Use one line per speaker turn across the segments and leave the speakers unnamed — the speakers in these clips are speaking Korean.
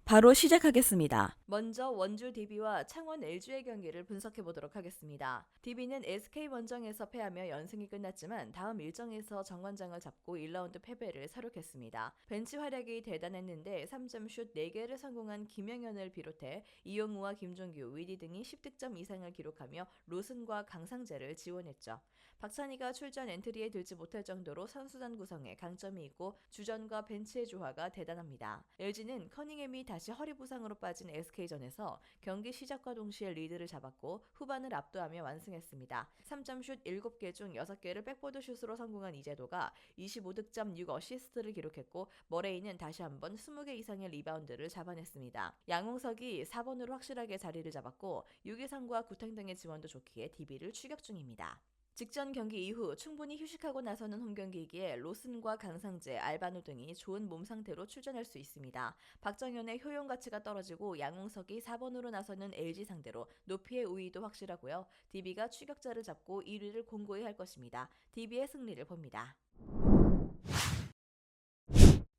바로 시작하겠습니다.
먼저 원주 DB와 창원 LG의 경기를 분석해 보도록 하겠습니다. DB는 SK 원정에서 패하며 연승이 끝났지만 다음 일정에서 정관장을 잡고 1라운드 패배를 사록했습니다. 벤치 활약이 대단했는데 3점 슛 4개를 성공한 김영현을 비롯해 이용우와 김종규, 위디 등이 10득점 이상을 기록하며 로슨과 강상재를 지원했죠. 박찬희가 출전 엔트리에 들지 못할 정도로 선수단 구성에 강점이 있고 주전과 벤치의 조화가 대단합니다. LG는 커닝햄이 다시 허리 부상으로 빠진 SK전에서 경기 시작과 동시에 리드를 잡았고 후반을 압도하며 완승했습니다. 3점 슛 7개 중 6개를 백보드 슛으로 성공한 이재도가 25득점 6어시스트를 기록했고 머레이는 다시 한번 20개 이상의 리바운드를 잡아냈습니다. 양홍석이 4번으로 확실하게 자리를 잡았고 유기상과 구탕 등의 지원도 좋기에 DB를 추격 중입니다. 직전 경기 이후 충분히 휴식하고 나서는 홈경기이기에 로슨과 강상재, 알바노 등이 좋은 몸 상태로 출전할 수 있습니다. 박정현의 효용 가치가 떨어지고 양홍석이 4번으로 나서는 LG 상대로 높이의 우위도 확실하고요. DB가 추격자를 잡고 1위를 공고히 할 것입니다. DB의 승리를 봅니다.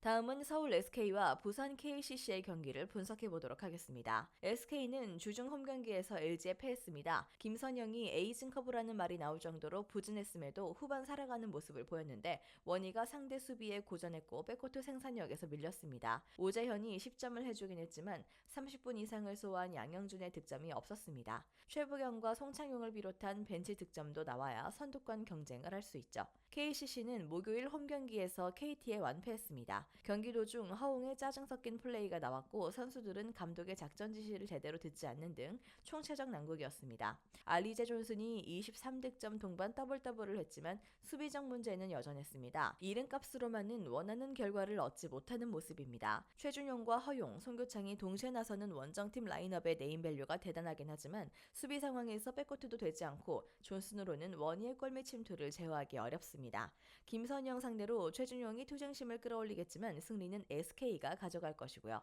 다음은 서울 SK와 부산 KCC의 경기를 분석해 보도록 하겠습니다. SK는 주중 홈경기에서 LG에 패했습니다. 김선영이 에이징커브라는 말이 나올 정도로 부진했음에도 후반 살아가는 모습을 보였는데 원희가 상대 수비에 고전했고 백코트 생산력에서 밀렸습니다. 오재현이 10점을 해주긴 했지만 30분 이상을 소화한 양영준의 득점이 없었습니다. 최부경과 송창용을 비롯한 벤치 득점도 나와야 선두권 경쟁을 할 수 있죠. KCC는 목요일 홈경기에서 KT에 완패했습니다. 경기 도중 허웅의 짜증 섞인 플레이가 나왔고 선수들은 감독의 작전 지시를 제대로 듣지 않는 등 총체적 난국이었습니다. 알리제 존슨이 23득점 동반 더블더블을 했지만 수비적 문제는 여전했습니다. 이름값으로만은 원하는 결과를 얻지 못하는 모습입니다. 최준용과 허용, 송교창이 동시에 나서는 원정팀 라인업의 네임밸류가 대단하긴 하지만 수비 상황에서 백코트도 되지 않고 존슨으로는 원희의 골밑 침투를 제어하기 어렵습니다. 김선영 상대로 최준용이 투쟁심을 끌어올리겠지만 승리는 SK가 가져갈 것이고요.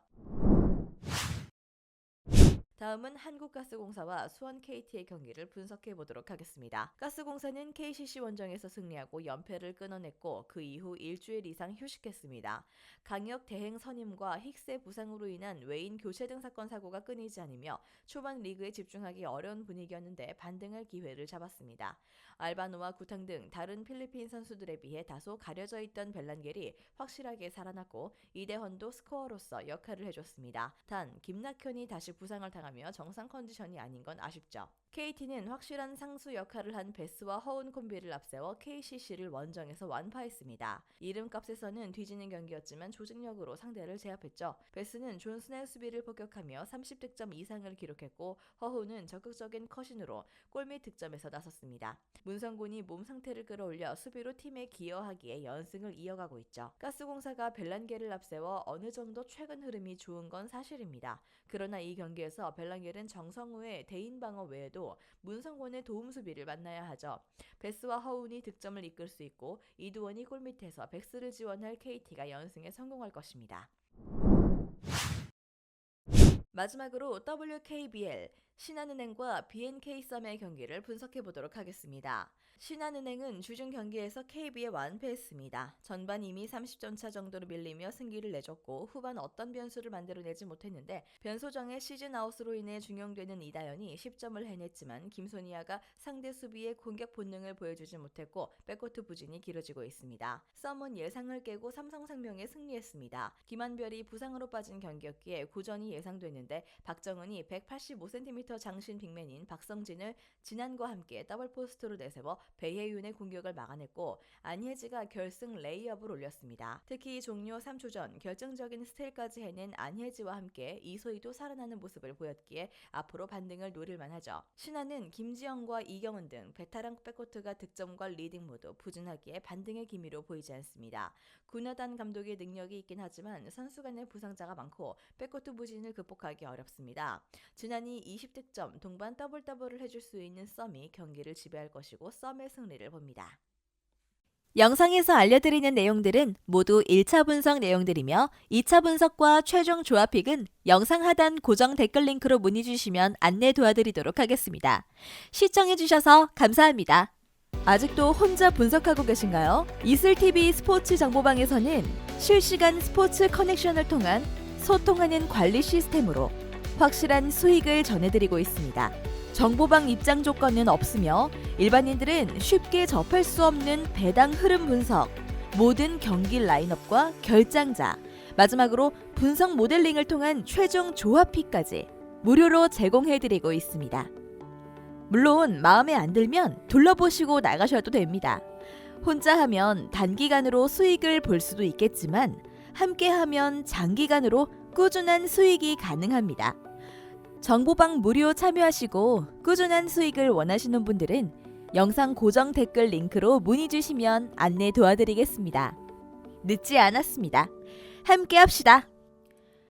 다음은 한국가스공사와 수원 KT의 경기를 분석해 보도록 하겠습니다. 가스공사는 KCC 원정에서 승리하고 연패를 끊어냈고 그 이후 일주일 이상 휴식했습니다. 강력 대행 선임과 힉스의 부상으로 인한 외인 교체 등 사건 사고가 끊이지 않으며 초반 리그에 집중하기 어려운 분위기였는데 반등할 기회를 잡았습니다. 알바노와 구탕 등 다른 필리핀 선수들에 비해 다소 가려져 있던 벨란겔이 확실하게 살아났고 이대헌도 스코어로서 역할을 해줬습니다. 단 김낙현이 다시 부상을 당하며 정상 컨디션이 아닌 건 아쉽죠. KT는 확실한 상수 역할을 한 베스와 허운 콤비를 앞세워 KCC를 원정에서 완파했습니다. 이름값에서는 뒤지는 경기였지만 조직력으로 상대를 제압했죠. 베스는 존슨의 수비를 폭격하며 30득점 이상을 기록했고 허훈은 적극적인 컷신으로 골밑 득점에서 나섰습니다. 문성곤이 몸 상태를 끌어올려 수비로 팀에 기여하기에 연승을 이어가고 있죠. 가스공사가 벨란겔을 앞세워 어느 정도 최근 흐름이 좋은 건 사실입니다. 그러나 이 경기에서 벨란겔은 정성우의 대인 방어 외에도 문성곤의 도움 수비를 만나야 하죠. 베스와 허운이 득점을 이끌 수 있고 이두원이 골밑에서 백스를 지원할 KT가 연승에 성공할 것입니다. 마지막으로 WKBL 신한은행과 BNK썸의 경기를 분석해 보도록 하겠습니다. 신한은행은 주중 경기에서 KB에 완패했습니다. 전반 이미 30점 차 정도로 밀리며 승기를 내줬고 후반 어떤 변수를 만들어내지 못했는데 변소정의 시즌 아웃으로 인해 중용되는 이다연이 10점을 해냈지만 김소니아가 상대 수비의 공격 본능을 보여주지 못했고 백코트 부진이 길어지고 있습니다. 썸은 예상을 깨고 삼성생명에 승리했습니다. 김한별이 부상으로 빠진 경기였기에 고전이 예상됐는데 박정은이 185cm 장신 빅맨인 박성진을 진한과 함께 더블 포스트로 내세워 배혜윤의 공격을 막아냈고 안혜지가 결승 레이업을 올렸습니다. 특히 종료 3초 전 결정적인 스틸까지 해낸 안혜지와 함께 이소희도 살아나는 모습을 보였기에 앞으로 반등을 노릴 만하죠. 신한은 김지영과 이경은 등 베테랑 백코트가 득점과 리딩 모두 부진하기에 반등의 기미로 보이지 않습니다. 구나단 감독의 능력이 있긴 하지만 선수 간의 부상자가 많고 백코트 부진을 극복하기 어렵습니다. 진한이 20득점 동반 더블더블을 해줄 수 있는 썸이 경기를 지배할 것이고 썸의 승리를 봅니다.
영상에서 알려드리는 내용들은 모두 1차 분석 내용들이며 2차 분석과 최종 조합픽은 영상 하단 고정 댓글 링크로 문의 주시면 안내 도와드리도록 하겠습니다. 시청해주셔서 감사합니다. 아직도 혼자 분석하고 계신가요? 이슬TV 스포츠 정보방에서는 실시간 스포츠 커넥션을 통한 소통하는 관리 시스템으로 확실한 수익을 전해드리고 있습니다. 정보방 입장 조건은 없으며 일반인들은 쉽게 접할 수 없는 배당 흐름 분석, 모든 경기 라인업과 결장자, 마지막으로 분석 모델링을 통한 최종 조합비까지 무료로 제공해드리고 있습니다. 물론 마음에 안 들면 둘러보시고 나가셔도 됩니다. 혼자 하면 단기간으로 수익을 볼 수도 있겠지만 함께 하면 장기간으로 꾸준한 수익이 가능합니다. 정보방 무료 참여하시고 꾸준한 수익을 원하시는 분들은 영상 고정 댓글 링크로 문의 주시면 안내 도와드리겠습니다. 늦지 않았습니다. 함께 합시다.